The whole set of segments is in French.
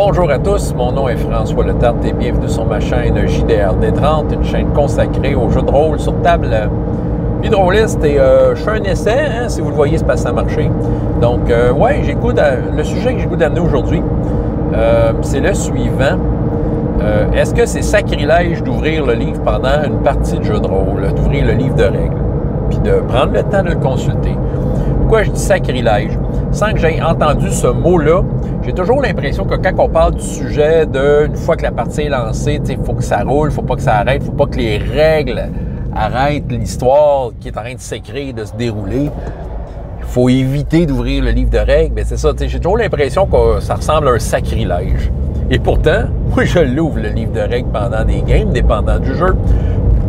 Bonjour à tous, mon nom est François Letarte et bienvenue sur ma chaîne JDRD30, une chaîne consacrée aux jeux de rôle sur table hydroliste. Et je fais un essai, hein, si vous le voyez, c'est parce que ça a marché. Donc, ouais, le sujet que j'ai goût d'amener aujourd'hui, c'est le suivant. Est-ce que c'est sacrilège d'ouvrir le livre pendant une partie de jeu de rôle, d'ouvrir le livre de règles, puis de prendre le temps de le consulter? Pourquoi je dis sacrilège? Sans que j'aie entendu ce mot-là, j'ai toujours l'impression que quand on parle du sujet une fois que la partie est lancée, il faut que ça roule, il ne faut pas que ça arrête, il ne faut pas que les règles arrêtent l'histoire qui est en train de s'écrire, de se dérouler. Il faut éviter d'ouvrir le livre de règles. Mais c'est ça, j'ai toujours l'impression que ça ressemble à un sacrilège. Et pourtant, oui, je l'ouvre, le livre de règles, pendant des games, dépendant du jeu.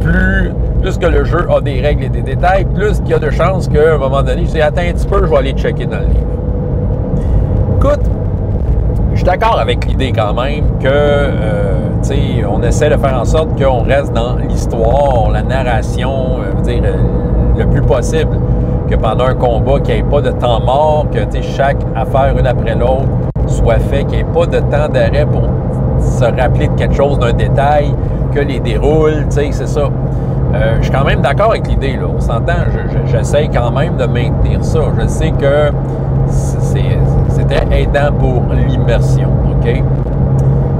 Plus que le jeu a des règles et des détails, plus qu'il y a de chances qu'à un moment donné, je dis, attends un petit peu, je vais aller checker dans le livre. Écoute, je suis d'accord avec l'idée quand même que, on essaie de faire en sorte qu'on reste dans l'histoire, la narration, le plus possible, que pendant un combat, qu'il n'y ait pas de temps mort, que chaque affaire, une après l'autre, soit fait, qu'il n'y ait pas de temps d'arrêt pour se rappeler de quelque chose, d'un détail, que les déroule, c'est ça. Je suis quand même d'accord avec l'idée, là. On s'entend, j'essaie quand même de maintenir ça. Je sais que c'est très aidant pour l'immersion, OK?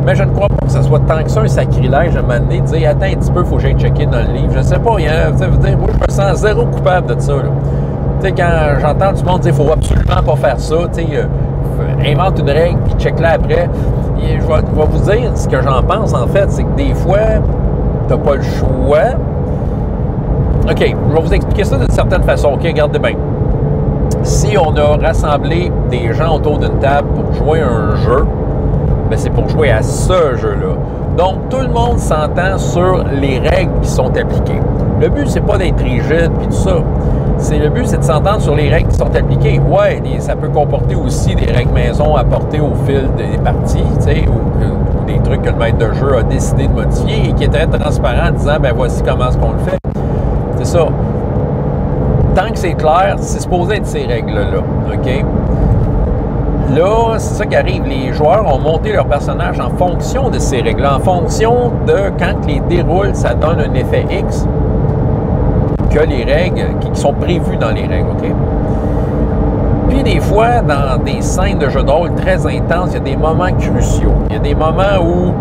Mais je ne crois pas que ce soit tant que ça un sacrilège à m'amener de dire, attends un petit peu, il faut que j'aille checker dans le livre. Je sais pas, moi, je me sens zéro coupable de ça, là. Quand j'entends du monde dire, il faut absolument pas faire ça, invente une règle, puis check-la après. Et je vais vous dire ce que j'en pense, en fait, c'est que des fois, t'as pas le choix. OK, je vais vous expliquer ça d'une certaine façon. OK, regardez bien. Si on a rassemblé des gens autour d'une table pour jouer un jeu, bien, c'est pour jouer à ce jeu-là. Donc, tout le monde s'entend sur les règles qui sont appliquées. Le but, c'est pas d'être rigide puis tout ça. Le but, c'est de s'entendre sur les règles qui sont appliquées. Ouais, ça peut comporter aussi des règles maison apportées au fil des parties, ou des trucs que le maître de jeu a décidé de modifier et qui est très transparent en disant, ben voici comment est-ce qu'on le fait. C'est ça. Tant que c'est clair, c'est supposé être ces règles-là, OK? Là, c'est ça qui arrive. Les joueurs ont monté leur personnage en fonction de ces règles-là, en fonction de quand les déroulent, ça donne un effet X que les règles qui sont prévues dans les règles, OK? Puis des fois, dans des scènes de jeu de rôle très intenses, il y a des moments cruciaux. Il y a des moments où,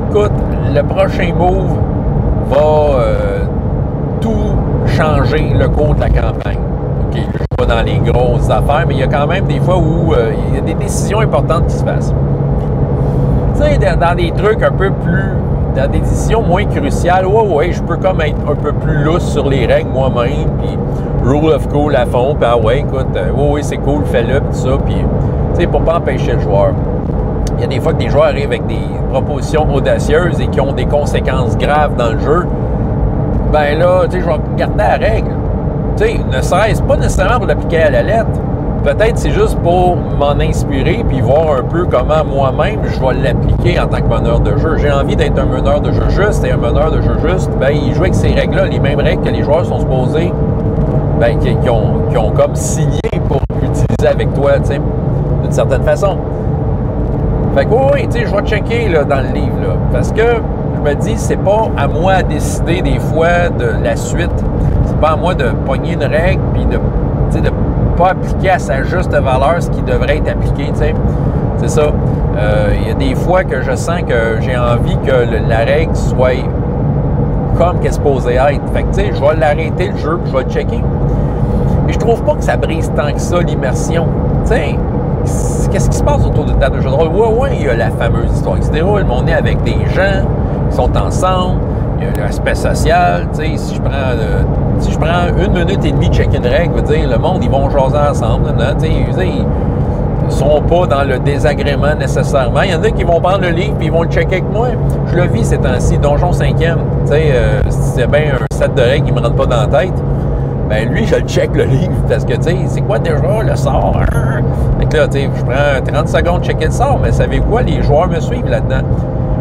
écoute, le prochain move va tout changer le cours de la campagne. OK, je ne suis pas dans les grosses affaires, mais il y a quand même des fois où il y a des décisions importantes qui se passent. Tu sais, dans des trucs un peu plus... Dans des décisions moins cruciales, ouais, je peux comme être un peu plus lousse sur les règles moi-même, puis rule of cool à fond, puis écoute, oui, c'est cool, fais-le, puis tout ça, puis, tu sais, pour pas empêcher le joueur. Il y a des fois que des joueurs arrivent avec des propositions audacieuses et qui ont des conséquences graves dans le jeu. Ben là, tu sais, je vais garder la règle. Tu sais, ne serait-ce pas nécessairement pour l'appliquer à la lettre. Peut-être c'est juste pour m'en inspirer puis voir un peu comment moi-même je vais l'appliquer en tant que meneur de jeu. J'ai envie d'être un meneur de jeu juste, et un meneur de jeu juste, ben il joue avec ces règles-là, les mêmes règles que les joueurs sont supposés, ben qui ont comme signé pour utiliser avec toi, tu sais, d'une certaine façon. Fait que oui, tu sais, je vais checker là, dans le livre, là, parce que je me dis, c'est pas à moi à décider des fois de la suite. C'est pas à moi de pogner une règle puis de pas appliquer à sa juste valeur ce qui devrait être appliqué, tu sais. C'est ça. Il y a des fois que je sens que j'ai envie que la règle soit comme qu'elle est supposée être. Fait que, tu sais, je vais l'arrêter le jeu, je vais le checker. Et je trouve pas que ça brise tant que ça l'immersion. Tu sais, qu'est-ce qui se passe autour de table de jeu de rôle? Ouais, il y a la fameuse histoire qui se déroule, mais on est avec des gens qui sont ensemble. Il y a l'aspect social, tu sais, si je prends 1 minute et demie de checker une règle, veut dire, le monde, ils vont jaser ensemble, tu sais, ils sont pas dans le désagrément nécessairement. Il y en a qui vont prendre le livre et ils vont le checker avec moi. Je le vis ces temps-ci, Donjon 5e, tu sais, si c'est bien un set de règles qui me rentre pas dans la tête, ben lui, je le check le livre, parce que, tu sais, c'est quoi déjà le sort? Fait que là, tu sais, je prends 30 secondes de checker le sort, mais savez quoi, les joueurs me suivent là-dedans.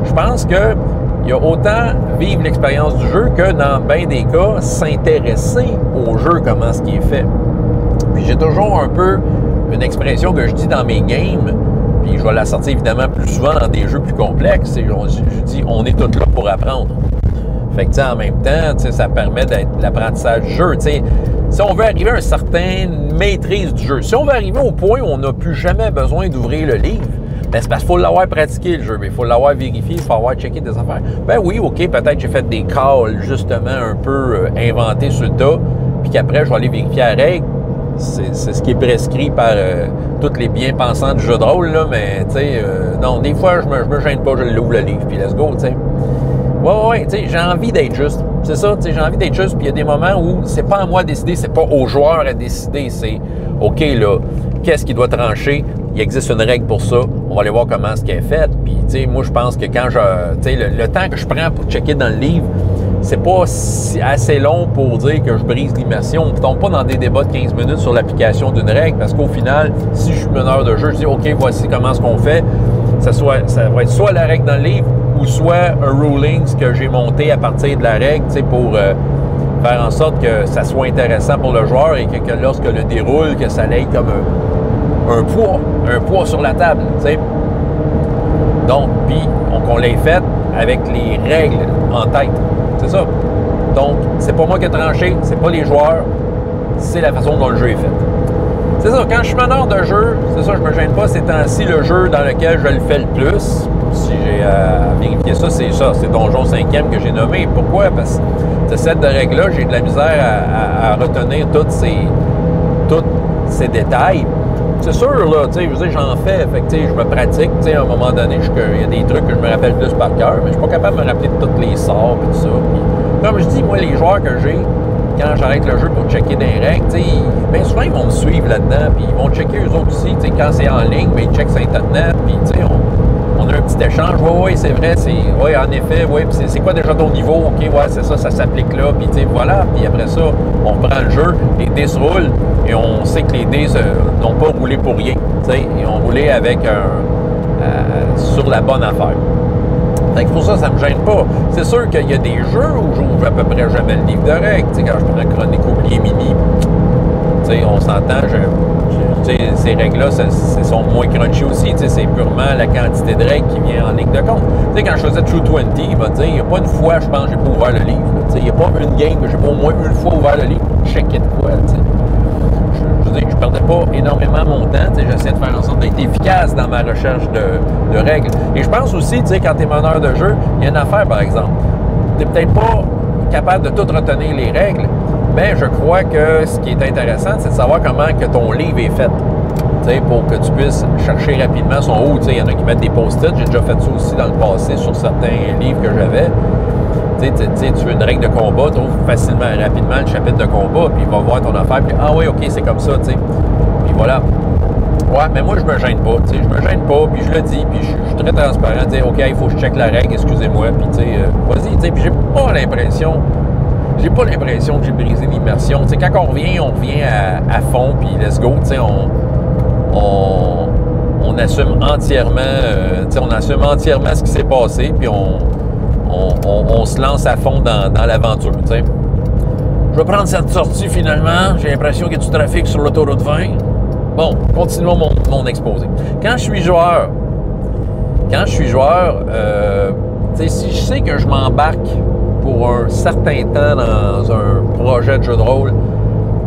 Je pense que il y a autant vivre l'expérience du jeu que, dans bien des cas, s'intéresser au jeu, comment ce qui est fait. Puis j'ai toujours un peu une expression que je dis dans mes games, Puis je vais la sortir évidemment plus souvent dans des jeux plus complexes. Et je dis, on est tous là pour apprendre. Fait que, en même temps, ça permet d'être l'apprentissage du jeu. T'sais, si on veut arriver à une certaine maîtrise du jeu, si on veut arriver au point où on n'a plus jamais besoin d'ouvrir le livre, ben c'est parce qu'il faut l'avoir pratiqué, le jeu. Il faut l'avoir vérifié, il faut avoir checké des affaires. Ben oui, OK, peut-être que j'ai fait des calls, justement, un peu inventés sur le tas, puis qu'après, je vais aller vérifier la règle. C'est ce qui est prescrit par tous les bien-pensants du jeu de rôle, là, mais, tu sais, non, des fois, je me gêne pas, je l'ouvre le livre, puis let's go, tu sais. Ouais, tu sais, j'ai envie d'être juste. C'est ça, tu sais, j'ai envie d'être juste, puis il y a des moments où c'est pas à moi de décider, c'est pas aux joueurs à décider, c'est, OK, là, qu'est-ce qui doit trancher? Il existe une règle pour ça, on va aller voir comment ce qui est fait, puis, tu sais, moi, je pense que quand tu sais, le temps que je prends pour checker dans le livre, c'est pas assez long pour dire que je brise l'immersion. On ne tombe pas dans des débats de 15 minutes sur l'application d'une règle, parce qu'au final, si je suis meneur de jeu, je dis, OK, voici comment ce qu'on fait, ça va être soit la règle dans le livre, ou soit un ruling que j'ai monté à partir de la règle, tu sais, pour faire en sorte que ça soit intéressant pour le joueur et que lorsque le déroule, que ça aille comme un poids sur la table, tu sais. Donc, puis, on l'ait fait avec les règles en tête. C'est ça. Donc, c'est pas moi qui ai tranché, c'est pas les joueurs, c'est la façon dont le jeu est fait. C'est ça, quand je suis meneur de jeu, c'est ça, je me gêne pas, c'est ainsi le jeu dans lequel je le fais le plus. Si j'ai à vérifier ça, c'est Donjon 5e que j'ai nommé. Pourquoi? Parce que ce set de règles-là, j'ai de la misère à retenir tous ces détails. C'est sûr, là, tu sais, je veux dire, j'en fais, fait que, tu sais, je me pratique, tu sais, à un moment donné, il y a des trucs que je me rappelle plus par cœur, mais je suis pas capable de me rappeler de tous les sorts et tout ça. Puis, comme je dis, moi, les joueurs que j'ai, quand j'arrête le jeu pour checker des règles, tu sais, bien souvent, ils vont me suivre là-dedans, puis ils vont checker eux autres aussi, tu sais, quand c'est en ligne, mais ils checkent sur Internet, puis, tu sais, on a un petit échange, oui, c'est vrai, oui, en effet, oui, puis c'est quoi déjà ton niveau, OK, ouais, c'est ça s'applique là, puis, tu sais, voilà, puis après ça, on prend le jeu, les dés se roulent, et on sait que les dés n'ont pas roulé pour rien, tu sais, ils ont roulé avec sur la bonne affaire. Fait que pour ça me gêne pas. C'est sûr qu'il y a des jeux où j'ouvre à peu près jamais le livre de règles. Tu sais, quand je prends Chronique oubliée Mini, tu sais, on s'entend, tu sais, ces règles-là, sont moins crunchy aussi. Tu sais, c'est purement la quantité de règles qui vient en ligne de compte. Tu sais, quand je faisais True 20, il va dire, il n'y a pas une fois, je pense, que j'ai pas ouvert le livre. Tu sais, il n'y a pas une game que j'ai pas au moins une fois ouvert le livre, checker de quoi, tu sais. Je veux dire, je perdais pas énormément mon temps. J'essayais de faire en sorte d'être efficace dans ma recherche de règles. Et je pense aussi, tu sais, quand tu es meneur de jeu, il y a une affaire, par exemple. Tu n'es peut-être pas capable de tout retenir les règles, mais je crois que ce qui est intéressant, c'est de savoir comment que ton livre est fait. Pour que tu puisses chercher rapidement son haut. Il y en a qui mettent des post-it. J'ai déjà fait ça aussi dans le passé sur certains livres que j'avais. Tu veux une règle de combat, trouve facilement, rapidement le chapitre de combat, puis il va voir ton affaire, puis ah oui, OK, c'est comme ça, tu sais. Puis voilà. Ouais, mais moi, je me gêne pas, tu sais. Je me gêne pas, puis je le dis, puis je suis très transparent, dire OK, il faut que je check la règle, excusez-moi, puis tu sais, vas-y, tu sais. Puis j'ai pas l'impression que j'ai brisé l'immersion. Tu sais, quand on revient à fond, puis let's go, tu sais, on assume entièrement, on assume entièrement ce qui s'est passé, puis on se lance à fond dans l'aventure, tu sais. Je vais prendre cette sortie finalement. J'ai l'impression qu'il y a du trafic sur l'autoroute 20. Bon, continuons mon exposé. Quand je suis joueur, tu sais, si je sais que je m'embarque pour un certain temps dans un projet de jeu de rôle,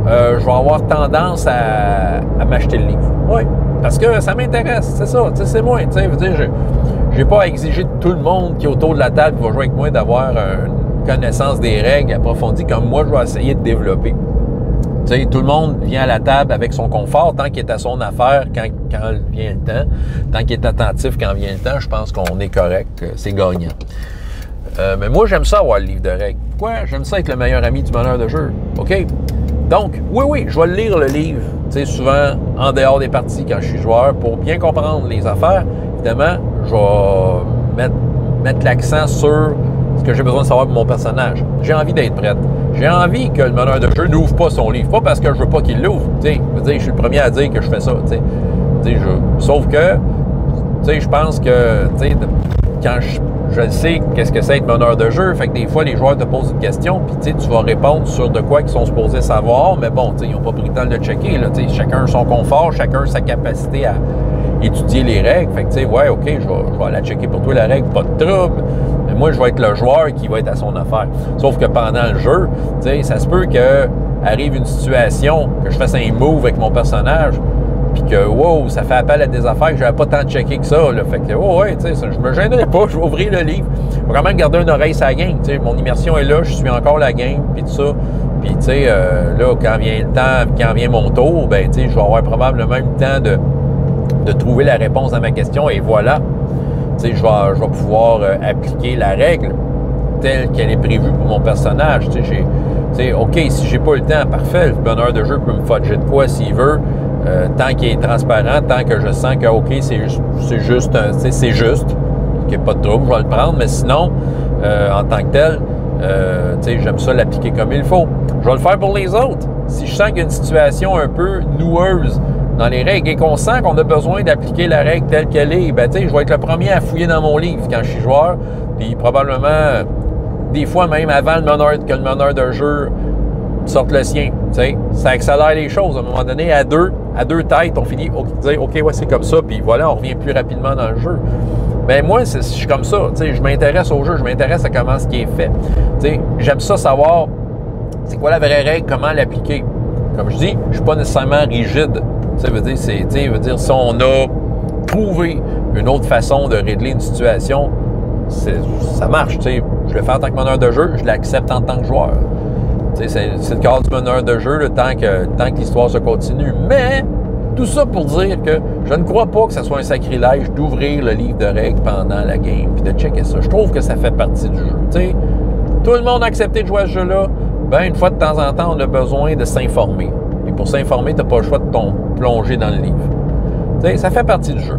je vais avoir tendance à m'acheter le livre. Oui, parce que ça m'intéresse, c'est ça, c'est moi, tu sais, je veux dire, j'ai pas à exiger de tout le monde qui est autour de la table qui va jouer avec moi d'avoir une connaissance des règles approfondie comme moi, je vais essayer de développer. Tu sais, tout le monde vient à la table avec son confort tant qu'il est à son affaire quand vient le temps, tant qu'il est attentif quand vient le temps, je pense qu'on est correct, c'est gagnant. Mais moi, j'aime ça avoir le livre de règles. Pourquoi? J'aime ça être le meilleur ami du meneur de jeu. OK? Donc, oui, je vais lire le livre, tu sais, souvent en dehors des parties quand je suis joueur pour bien comprendre les affaires. Évidemment, je vais mettre l'accent sur ce que j'ai besoin de savoir pour mon personnage. J'ai envie d'être prête. J'ai envie que le meneur de jeu n'ouvre pas son livre. Pas parce que je veux pas qu'il l'ouvre. Tu sais, je suis le premier à dire que je fais ça. Tu sais, sauf que, tu sais, je pense que, tu sais, quand je sais qu'est-ce que c'est être meneur de jeu, fait que des fois, les joueurs te posent une question, puis tu vas répondre sur de quoi ils sont supposés savoir, mais bon, ils n'ont pas pris le temps de le checker. Là, chacun son confort, chacun sa capacité à étudier les règles. Fait que, tu sais, ouais, OK, je vais aller checker pour toi la règle, pas de trouble. Mais moi, je vais être le joueur qui va être à son affaire. Sauf que pendant le jeu, tu sais, ça se peut que arrive une situation, que je fasse un move avec mon personnage, puis que, wow, ça fait appel à des affaires que j'avais pas tant checké que ça, là. Fait que, oh, ouais, tu sais, je me gênerai pas, je vais ouvrir le livre. Je vais quand même garder une oreille sur la game, tu sais. Mon immersion est là, je suis encore la game, puis tout ça. Puis, tu sais, là, quand vient le temps, quand vient mon tour, ben, tu sais, je vais avoir probablement le temps de trouver la réponse à ma question, et voilà. Tu sais, je vais pouvoir appliquer la règle telle qu'elle est prévue pour mon personnage. Tu sais, OK, si j'ai pas le temps, parfait, le bonheur de jeu peut me fudger de quoi s'il veut. Tant qu'il est transparent, tant que je sens que, OK, c'est juste, qu'il n'y a pas de trouble, je vais le prendre, mais sinon, en tant que tel, j'aime ça l'appliquer comme il faut. Je vais le faire pour les autres. Si je sens qu'il y a une situation un peu noueuse dans les règles et qu'on sent qu'on a besoin d'appliquer la règle telle qu'elle est, ben, je vais être le premier à fouiller dans mon livre quand je suis joueur, puis probablement, des fois même avant que le meneur de jeu sorte le sien. T'sais, ça accélère les choses. À un moment donné, à deux têtes, on finit dire OK, ouais, c'est comme ça, puis voilà, on revient plus rapidement dans le jeu. Mais moi, je suis comme ça. Je m'intéresse au jeu, je m'intéresse à comment ce qui est fait. J'aime ça savoir c'est quoi la vraie règle, comment l'appliquer. Comme je dis, je suis pas nécessairement rigide. Veut dire, si on a trouvé une autre façon de régler une situation, ça marche. Je le fais en tant que meneur de jeu, je l'accepte en tant que joueur. C'est le cas du meneur de jeu là, tant que l'histoire se continue. Mais tout ça pour dire que je ne crois pas que ce soit un sacrilège d'ouvrir le livre de règles pendant la game et de checker ça. Je trouve que ça fait partie du jeu. T'sais, tout le monde a accepté de jouer à ce jeu-là. Ben, une fois de temps en temps, on a besoin de s'informer. Et pour s'informer, tu n'as pas le choix de plonger dans le livre. T'sais, ça fait partie du jeu.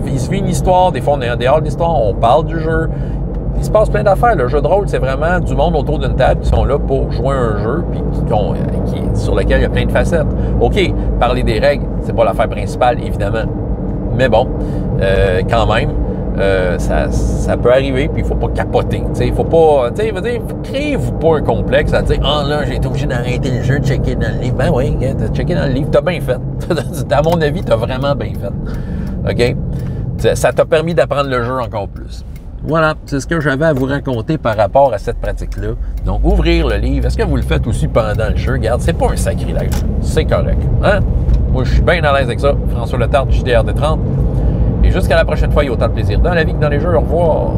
Il se vit une histoire, des fois on est en dehors de l'histoire, on parle du jeu. Il se passe plein d'affaires. Le jeu de rôle, c'est vraiment du monde autour d'une table qui sont là pour jouer un jeu puis sur lequel il y a plein de facettes. OK, parler des règles, c'est pas l'affaire principale, évidemment. Mais bon, quand même, ça peut arriver puis il faut pas capoter. Il faut pas, créez-vous pas un complexe à dire « Ah là, j'ai été obligé d'arrêter le jeu, de checker dans le livre. » Ben oui, t'as checké dans le livre, t'as bien fait. À mon avis, t'as vraiment bien fait. OK? Ça t'a permis d'apprendre le jeu encore plus. Voilà, c'est ce que j'avais à vous raconter par rapport à cette pratique-là. Donc, ouvrir le livre, est-ce que vous le faites aussi pendant le jeu? Regarde, c'est pas un sacrilège, c'est correct. Hein? Moi, je suis bien à l'aise avec ça. François Letarte, JDR de 30. Et jusqu'à la prochaine fois, il y a autant de plaisir dans la vie que dans les jeux. Au revoir!